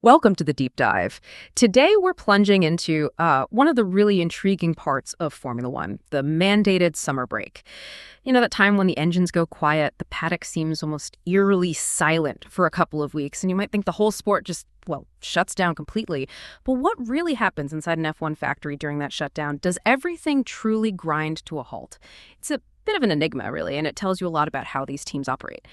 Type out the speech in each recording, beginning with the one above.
Welcome to the deep dive. Today, we're plunging into one of the really intriguing parts of Formula One, the mandated summer break. You know, that time when the engines go quiet, the paddock seems almost eerily silent for a couple of weeks, and you might think the whole sport just, shuts down completely. But what really happens inside an F1 factory during that shutdown? Does everything truly grind to a halt? It's a bit of an enigma, really, and it tells you a lot about how these teams operate.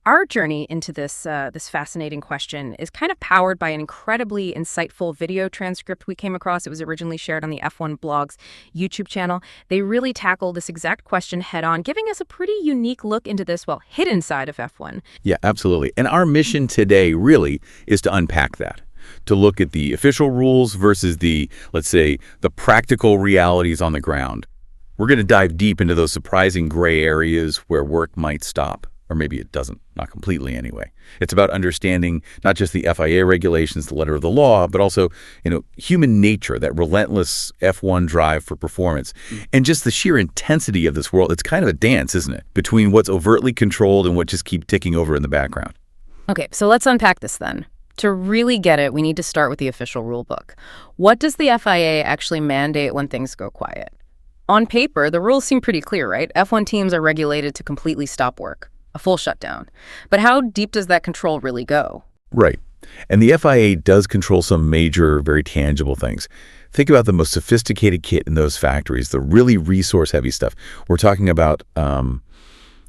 Our journey into this fascinating question is kind of powered by an incredibly insightful video transcript we came across. It was originally shared on the F1 Blog's YouTube channel. They really tackle this exact question head on, giving us a pretty unique look into this, hidden side of F1. Yeah, absolutely. And our mission today really is to unpack that, to look at the official rules versus the, let's say, the practical realities on the ground. We're going to dive deep into those surprising gray areas where work might stop. Or maybe it doesn't, not completely anyway. It's about understanding not just the FIA regulations, the letter of the law, but also, human nature, that relentless F1 drive for performance, and just the sheer intensity of this world. It's kind of a dance, isn't it, between what's overtly controlled and what just keeps ticking over in the background. Okay, so let's unpack this then. To really get it, we need to start with the official rule book. What does the FIA actually mandate when things go quiet? On paper, the rules seem pretty clear, right? F1 teams are regulated to completely stop work. A full shutdown. But how deep does that control really go? Right. And the FIA does control some major, very tangible things. Think about the most sophisticated kit in those factories, the really resource-heavy stuff. We're talking about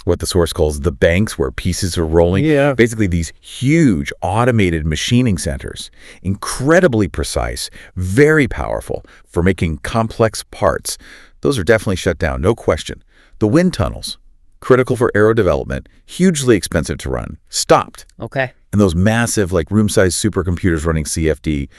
what the source calls the banks, where pieces are rolling. Yeah. Basically, these huge automated machining centers, incredibly precise, very powerful for making complex parts. Those are definitely shut down, no question. The wind tunnels, critical for aero development, hugely expensive to run, stopped. Okay. And those massive, room-sized supercomputers running CFD,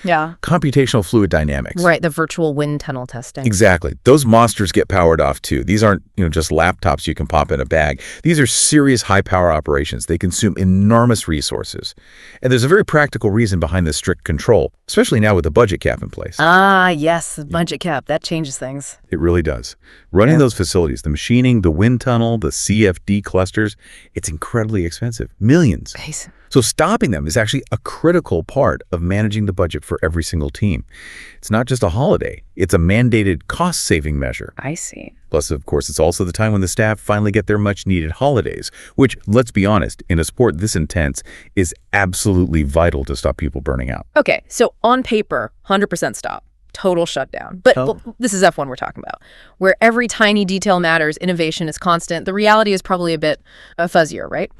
computational fluid dynamics. Right, the virtual wind tunnel testing. Exactly. Those monsters get powered off, too. These aren't, just laptops you can pop in a bag. These are serious high-power operations. They consume enormous resources. And there's a very practical reason behind this strict control, especially now with the budget cap in place. Ah, yes, the budget cap. That changes things. It really does. Running those facilities, the machining, the wind tunnel, the CFD clusters, it's incredibly expensive. Millions. So stopping them is actually a critical part of managing the budget for every single team. It's not just a holiday. It's a mandated cost-saving measure. I see. Plus, of course, it's also the time when the staff finally get their much-needed holidays, which, let's be honest, in a sport this intense, is absolutely vital to stop people burning out. Okay, so on paper, 100% stop. Total shutdown. But this is F1 we're talking about, where every tiny detail matters, innovation is constant. The reality is probably a bit fuzzier, right?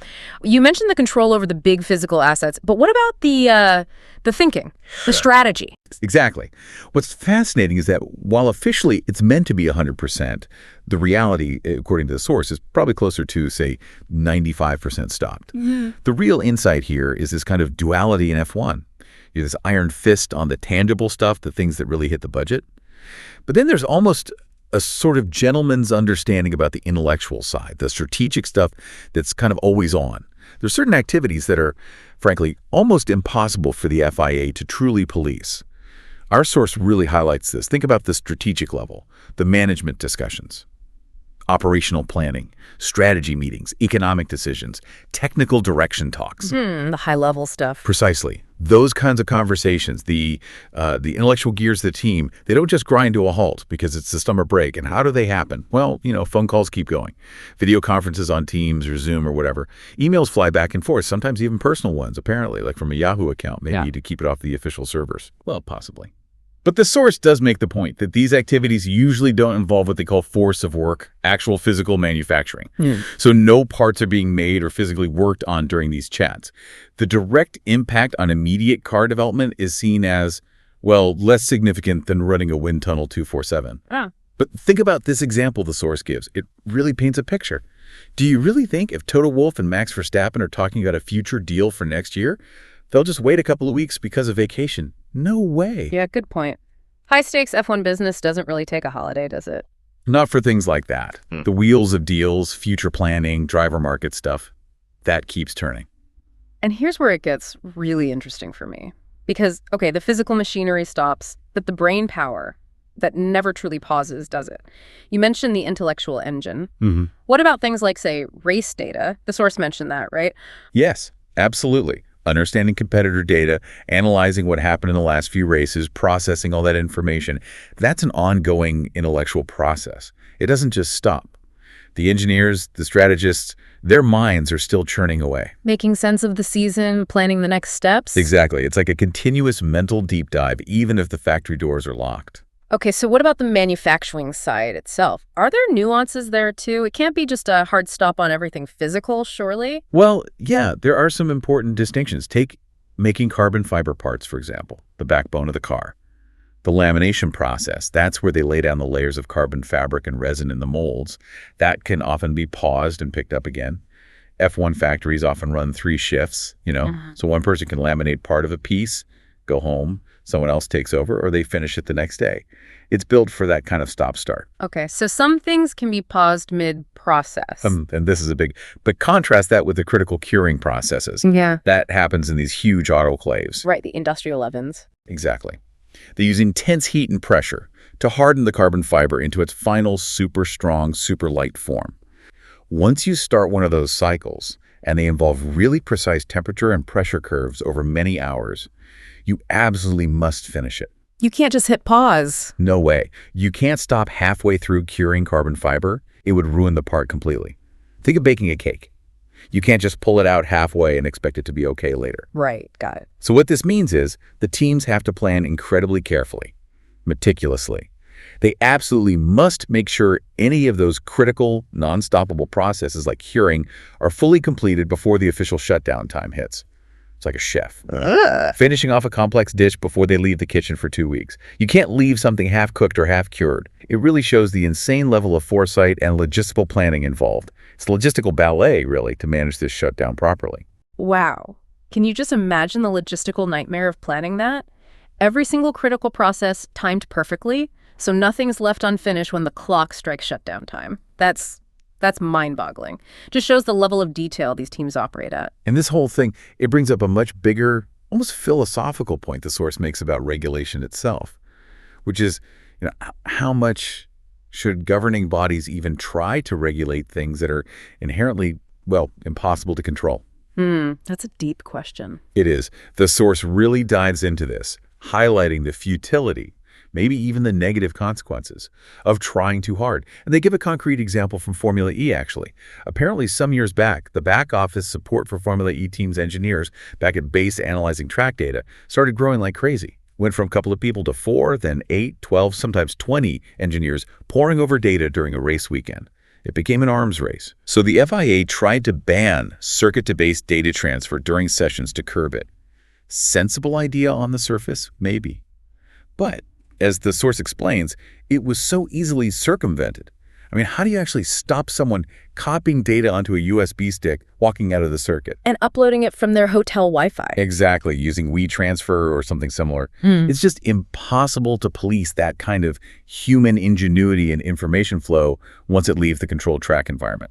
You mentioned the control over the big physical assets, but what about the thinking, the strategy? Exactly. What's fascinating is that while officially it's meant to be 100%, the reality, according to the source, is probably closer to, say, 95% stopped. The real insight here is this kind of duality in F1. You have this iron fist on the tangible stuff, the things that really hit the budget. But then there's almost a sort of gentleman's understanding about the intellectual side, the strategic stuff that's kind of always on. There's certain activities that are, frankly, almost impossible for the FIA to truly police. Our source really highlights this. Think about the strategic level, the management discussions, operational planning, strategy meetings, economic decisions, technical direction talks. The high-level stuff. Precisely. Those kinds of conversations, the intellectual gears of the team, they don't just grind to a halt because it's the summer break. And how do they happen? Well, phone calls keep going. Video conferences on Teams or Zoom or whatever. Emails fly back and forth, sometimes even personal ones, apparently, like from a Yahoo account, maybe to keep it off the official servers. Well, possibly. But the source does make the point that these activities usually don't involve what they call force of work, actual physical manufacturing. So no parts are being made or physically worked on during these chats. The direct impact on immediate car development is seen as, less significant than running a wind tunnel 24/7. But think about this example the source gives. It really paints a picture. Do you really think if Toto Wolff and Max Verstappen are talking about a future deal for next year, they'll just wait a couple of weeks because of vacation? No way. Yeah, good point. High-stakes F1 business doesn't really take a holiday, does it? Not for things like that. The wheels of deals, future planning, driver market stuff, that keeps turning. And here's where it gets really interesting for me. Because, the physical machinery stops, but the brain power that never truly pauses, does it? You mentioned the intellectual engine. What about things like, say, race data? The source mentioned that, right? Yes, absolutely. understanding competitor data, analyzing what happened in the last few races, processing all that information. That's an ongoing intellectual process. It doesn't just stop. The engineers, the strategists, their minds are still churning away. Making sense of the season, planning the next steps? Exactly. It's like a continuous mental deep dive, even if the factory doors are locked. Okay, so what about the manufacturing side itself? Are there nuances there too? It can't be just a hard stop on everything physical, surely? Well, yeah, there are some important distinctions. Take making carbon fiber parts, for example, the backbone of the car. The lamination process, that's where they lay down the layers of carbon fabric and resin in the molds. That can often be paused and picked up again. F1 factories often run 3 shifts, so one person can laminate part of a piece, go home, someone else takes over, or they finish it the next day. It's built for that kind of stop-start. Okay, so some things can be paused mid-process. And this is but contrast that with the critical curing processes. Yeah. That happens in these huge autoclaves. Right, the industrial ovens. Exactly. They use intense heat and pressure to harden the carbon fiber into its final super strong, super light form. Once you start one of those cycles, and they involve really precise temperature and pressure curves over many hours, you absolutely must finish it. You can't just hit pause. No way. You can't stop halfway through curing carbon fiber. It would ruin the part completely. Think of baking a cake. You can't just pull it out halfway and expect it to be okay later. Right, got it. So what this means is the teams have to plan incredibly carefully, meticulously. They absolutely must make sure any of those critical, non-stoppable processes like curing are fully completed before the official shutdown time hits. It's like a chef. Finishing off a complex dish before they leave the kitchen for 2 weeks. You can't leave something half-cooked or half-cured. It really shows the insane level of foresight and logistical planning involved. It's logistical ballet, really, to manage this shutdown properly. Wow. Can you just imagine the logistical nightmare of planning that? Every single critical process timed perfectly, so nothing's left unfinished when the clock strikes shutdown time. That's mind-boggling. Just shows the level of detail these teams operate at. And this whole thing, it brings up a much bigger, almost philosophical point the source makes about regulation itself, which is, how much should governing bodies even try to regulate things that are inherently, impossible to control? That's a deep question. It is. The source really dives into this, highlighting the futility, maybe even the negative consequences of trying too hard. And they give a concrete example from Formula E, actually. Apparently, some years back, the back office support for Formula E teams' engineers back at base analyzing track data started growing like crazy. Went from a couple of people to 4, then 8, 12, sometimes 20 engineers poring over data during a race weekend. It became an arms race. So the FIA tried to ban circuit-to-base data transfer during sessions to curb it. Sensible idea on the surface? Maybe. But as the source explains, it was so easily circumvented. I mean, how do you actually stop someone copying data onto a USB stick walking out of the circuit? And uploading it from their hotel Wi-Fi. Exactly, using WeTransfer or something similar. It's just impossible to police that kind of human ingenuity and information flow once it leaves the controlled track environment.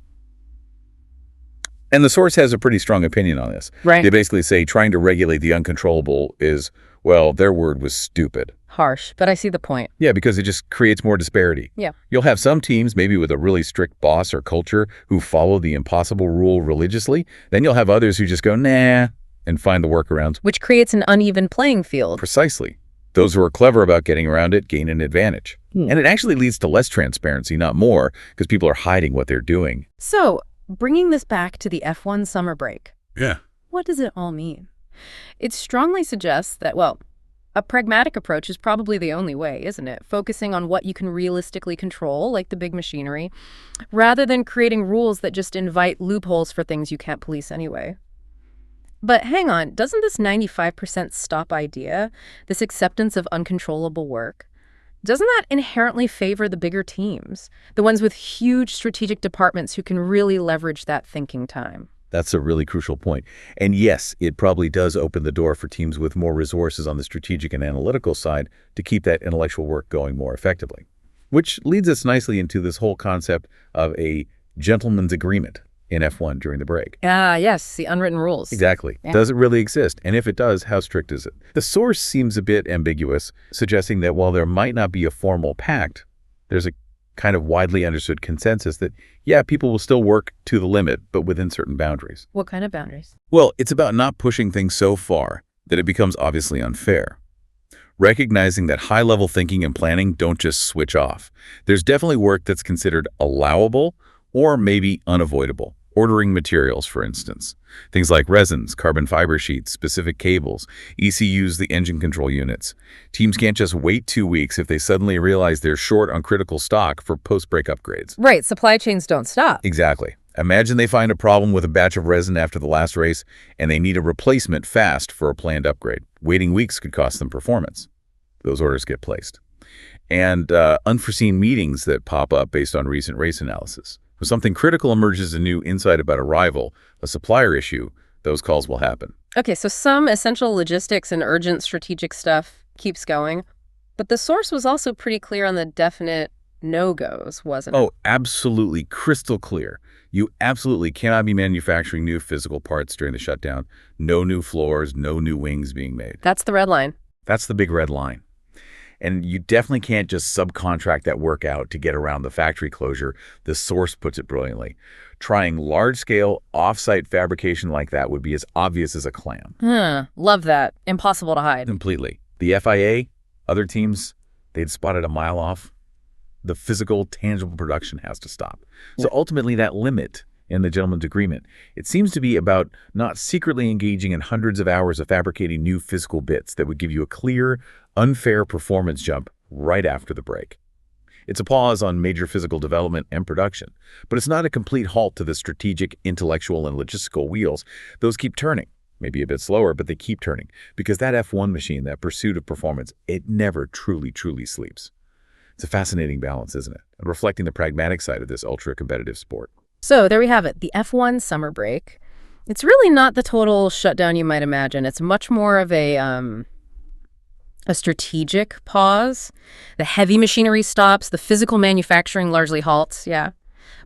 And the source has a pretty strong opinion on this. Right. They basically say trying to regulate the uncontrollable is, their word was stupid. Harsh, but I see the point. Yeah, because it just creates more disparity. Yeah. You'll have some teams, maybe with a really strict boss or culture, who follow the impossible rule religiously. Then you'll have others who just go, nah, and find the workarounds. Which creates an uneven playing field. Precisely. Those who are clever about getting around it gain an advantage. And it actually leads to less transparency, not more, because people are hiding what they're doing. So, bringing this back to the F1 summer break. Yeah. What does it all mean? It strongly suggests that, a pragmatic approach is probably the only way, isn't it? Focusing on what you can realistically control, like the big machinery, rather than creating rules that just invite loopholes for things you can't police anyway. But hang on, doesn't this 95% stop idea, this acceptance of uncontrollable work, doesn't that inherently favor the bigger teams, the ones with huge strategic departments who can really leverage that thinking time? That's a really crucial point. And yes, it probably does open the door for teams with more resources on the strategic and analytical side to keep that intellectual work going more effectively. Which leads us nicely into this whole concept of a gentleman's agreement in F1 during the break. Yes, the unwritten rules. Exactly. Yeah. Does it really exist? And if it does, how strict is it? The source seems a bit ambiguous, suggesting that while there might not be a formal pact, there's a kind of widely understood consensus that, yeah, people will still work to the limit, but within certain boundaries. What kind of boundaries? Well, it's about not pushing things so far that it becomes obviously unfair. Recognizing that high-level thinking and planning don't just switch off. There's definitely work that's considered allowable or maybe unavoidable. Ordering materials, for instance. Things like resins, carbon fiber sheets, specific cables, ECUs, the engine control units. Teams can't just wait 2 weeks if they suddenly realize they're short on critical stock for post-break upgrades. Right, supply chains don't stop. Exactly. Imagine they find a problem with a batch of resin after the last race, and they need a replacement fast for a planned upgrade. Waiting weeks could cost them performance. Those orders get placed. And unforeseen meetings that pop up based on recent race analysis. If something critical emerges, a new insight about a rival, a supplier issue, those calls will happen. Okay, so some essential logistics and urgent strategic stuff keeps going, but the source was also pretty clear on the definite no-goes, wasn't it? Oh, absolutely crystal clear. You absolutely cannot be manufacturing new physical parts during the shutdown. No new floors, no new wings being made. That's the red line. That's the big red line. And you definitely can't just subcontract that work out to get around the factory closure. The source puts it brilliantly. Trying large-scale, off-site fabrication like that would be as obvious as a clam. Love that. Impossible to hide. Completely. The FIA, other teams, they'd spotted a mile off. The physical, tangible production has to stop. So ultimately, that limit in the gentleman's agreement, it seems to be about not secretly engaging in hundreds of hours of fabricating new physical bits that would give you a clear, unfair performance jump right after the break. It's a pause on major physical development and production, but it's not a complete halt to the strategic, intellectual, and logistical wheels. Those keep turning, maybe a bit slower, but they keep turning, because that F1 machine, that pursuit of performance, it never truly sleeps. It's a fascinating balance, isn't it? And reflecting the pragmatic side of this ultra-competitive sport. So there we have it, the F1 summer break. It's really not the total shutdown you might imagine. It's much more of a strategic pause. The heavy machinery stops, the physical manufacturing largely halts, yeah.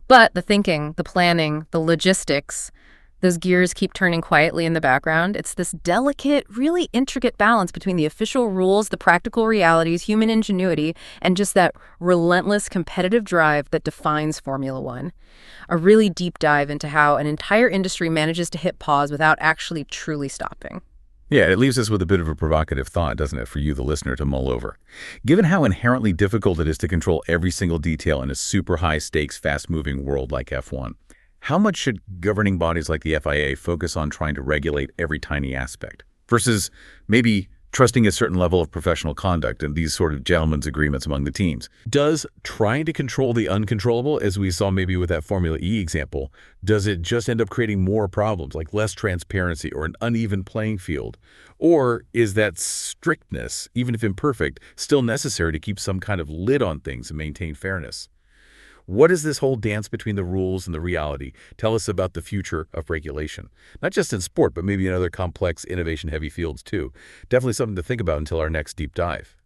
But the thinking, the planning, the logistics, those gears keep turning quietly in the background. It's this delicate, really intricate balance between the official rules, the practical realities, human ingenuity, and just that relentless competitive drive that defines Formula One. A really deep dive into how an entire industry manages to hit pause without actually truly stopping. Yeah, it leaves us with a bit of a provocative thought, doesn't it, for you, the listener, to mull over. Given how inherently difficult it is to control every single detail in a super high-stakes, fast-moving world like F1, how much should governing bodies like the FIA focus on trying to regulate every tiny aspect versus maybe trusting a certain level of professional conduct and these sort of gentlemen's agreements among the teams? Does trying to control the uncontrollable, as we saw maybe with that Formula E example, does it just end up creating more problems, like less transparency or an uneven playing field? Or is that strictness, even if imperfect, still necessary to keep some kind of lid on things and maintain fairness? What does this whole dance between the rules and the reality tell us about the future of regulation? Not just in sport, but maybe in other complex, innovation-heavy fields too. Definitely something to think about until our next deep dive.